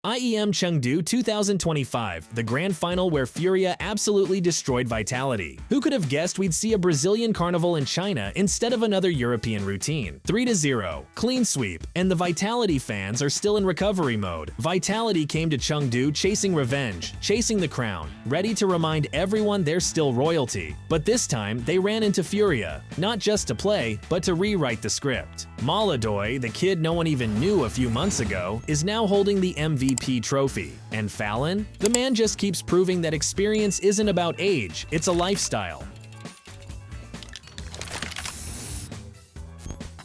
IEM Chengdu 2025, the grand final where FURIA absolutely destroyed Vitality. Who could have guessed we'd see a Brazilian carnival in China instead of another European routine? 3-0, clean sweep, and the Vitality fans are still in recovery mode. Vitality came to Chengdu chasing revenge, chasing the crown, ready to remind everyone they're still royalty. But this time, they ran into FURIA, not just to play, but to rewrite the script. Molodoy, the kid no one even knew a few months ago, is now holding the MVP trophy. And Fallon? The man just keeps proving that experience isn't about age, it's a lifestyle.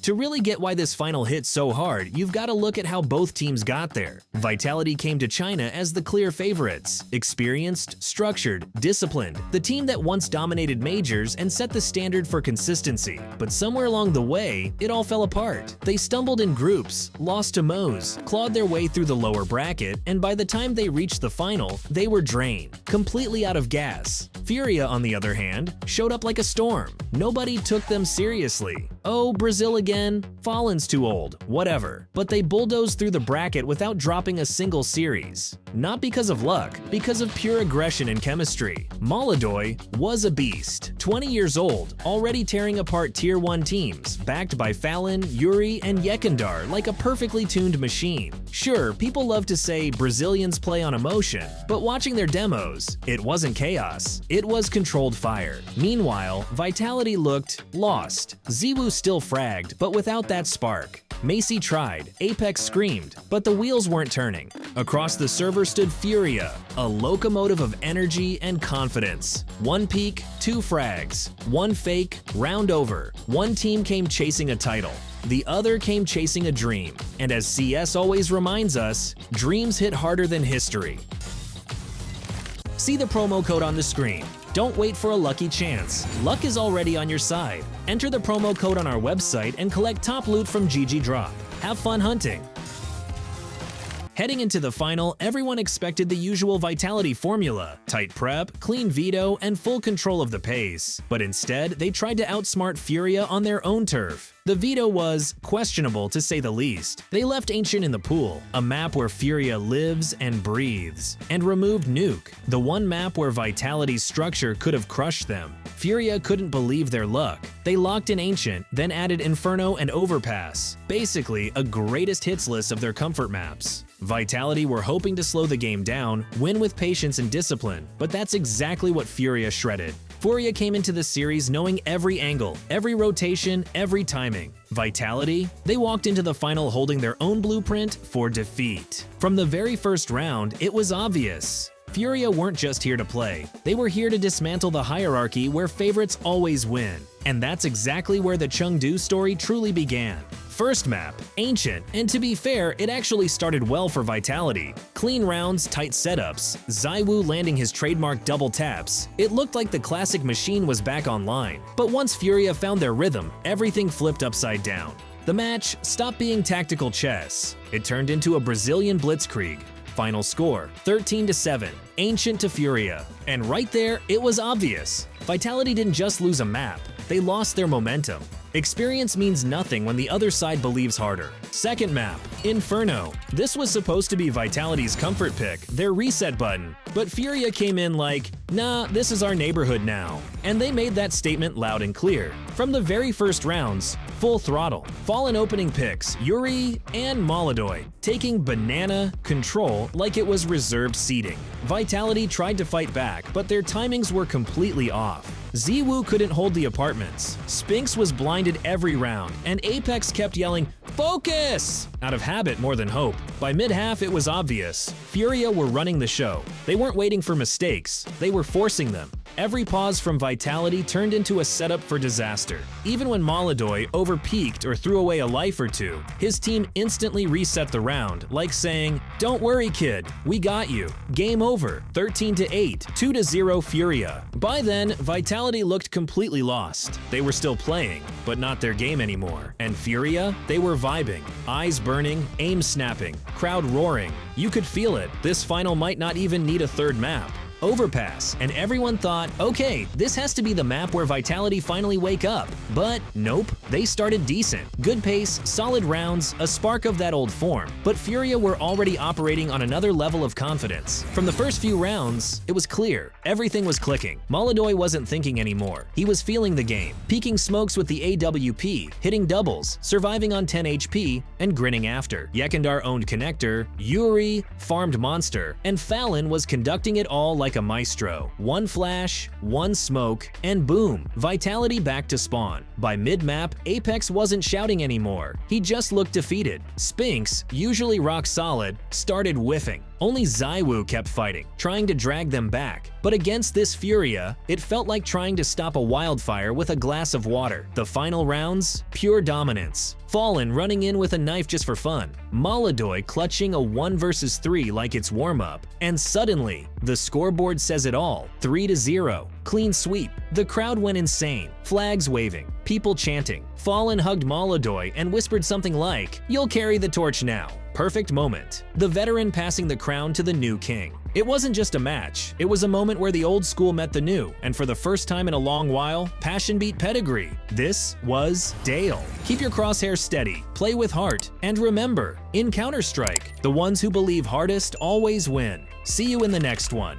To really get why this final hit so hard, you've got to look at how both teams got there. Vitality came to China as the clear favorites. Experienced, structured, disciplined. The team that once dominated majors and set the standard for consistency. But somewhere along the way, it all fell apart. They stumbled in groups, lost to Moe's, clawed their way through the lower bracket, and by the time they reached the final, they were drained, completely out of gas. FURIA, on the other hand, showed up like a storm. Nobody took them seriously. Oh, Brazil again? Fallon's too old, whatever. But they bulldozed through the bracket without dropping a single series. Not because of luck, because of pure aggression and chemistry. Molodoy was a beast, 20 years old, already tearing apart Tier 1 teams, backed by Fallon, Yuri, and Yekindar like a perfectly tuned machine. Sure, people love to say Brazilians play on emotion, but watching their demos, it wasn't chaos, it was controlled fire. Meanwhile, Vitality looked lost. Ziwu still fragged, but without that spark. Macy tried, Apex screamed, but the wheels weren't turning. Across the server stood FURIA, a locomotive of energy and confidence. One peak, two frags. One fake, round over. One team came chasing a title. The other came chasing a dream. And as CS always reminds us, dreams hit harder than history. See the promo code on the screen. Don't wait for a lucky chance. Luck is already on your side. Enter the promo code on our website and collect top loot from GGDrop. Have fun hunting! Heading into the final, everyone expected the usual Vitality formula: tight prep, clean veto, and full control of the pace. But instead, they tried to outsmart FURIA on their own turf. The veto was questionable to say the least. They left Ancient in the pool, a map where FURIA lives and breathes, and removed Nuke, the one map where Vitality's structure could have crushed them. FURIA couldn't believe their luck. They locked in Ancient, then added Inferno and Overpass, basically a greatest hits list of their comfort maps. Vitality were hoping to slow the game down, win with patience and discipline, but that's exactly what FURIA shredded. FURIA came into the series knowing every angle, every rotation, every timing. Vitality? They walked into the final holding their own blueprint for defeat. From the very first round, it was obvious. FURIA weren't just here to play. They were here to dismantle the hierarchy where favorites always win. And that's exactly where the Chengdu story truly began. First map, Ancient, and to be fair, it actually started well for Vitality. Clean rounds, tight setups, Ziwu landing his trademark double taps. It looked like the classic machine was back online. But once FURIA found their rhythm, everything flipped upside down. The match stopped being tactical chess. It turned into a Brazilian blitzkrieg. Final score, 13-7, Ancient to FURIA. And right there, it was obvious. Vitality didn't just lose a map, they lost their momentum. Experience means nothing when the other side believes harder. Second map, Inferno. This was supposed to be Vitality's comfort pick, their reset button. But FURIA came in like, nah, this is our neighborhood now. And they made that statement loud and clear. From the very first rounds, full throttle. Fallen opening picks, Yuri and Molodoy, taking banana control like it was reserved seating. Vitality tried to fight back, but their timings were completely off. Ziwu couldn't hold the apartments. Spinx was blinded every round, and Apex kept yelling, "Focus!" out of habit more than hope. By mid-half, it was obvious. FURIA were running the show. They weren't waiting for mistakes, they were forcing them. Every pause from Vitality turned into a setup for disaster. Even when Molodoy overpeaked or threw away a life or two, his team instantly reset the round, like saying, "Don't worry, kid, we got you." Game over, 13-8, 2-0 FURIA. By then, Vitality looked completely lost. They were still playing, but not their game anymore. And FURIA? They were vibing, eyes burning, aim snapping, crowd roaring. You could feel it. This final might not even need a third map. Overpass, and everyone thought, okay, this has to be the map where Vitality finally wake up. But nope, they started decent. Good pace, solid rounds, a spark of that old form. But FURIA were already operating on another level of confidence. From the first few rounds, it was clear. Everything was clicking. Molodoy wasn't thinking anymore. He was feeling the game, peeking smokes with the AWP, hitting doubles, surviving on 10 HP, and grinning after. Yekindar owned Connector, Yuri farmed Monster, and Fallon was conducting it all like a maestro. One flash, one smoke, and boom, Vitality back to spawn. By mid-map, Apex wasn't shouting anymore. He just looked defeated. Spinks, usually rock solid, started whiffing. Only ZywOo kept fighting, trying to drag them back. But against this FURIA, it felt like trying to stop a wildfire with a glass of water. The final rounds, pure dominance. Fallen running in with a knife just for fun. Molodoy clutching a 1 versus 3 like it's warm-up. And suddenly, the scoreboard says it all. 3-0. Clean sweep. The crowd went insane. Flags waving. People chanting. Fallen hugged Molodoy and whispered something like, "You'll carry the torch now." Perfect moment. The veteran passing the crown to the new king. It wasn't just a match, it was a moment where the old school met the new, and for the first time in a long while, passion beat pedigree. This was Dale. Keep your crosshairs steady, play with heart, and remember, in Counter-Strike, the ones who believe hardest always win. See you in the next one.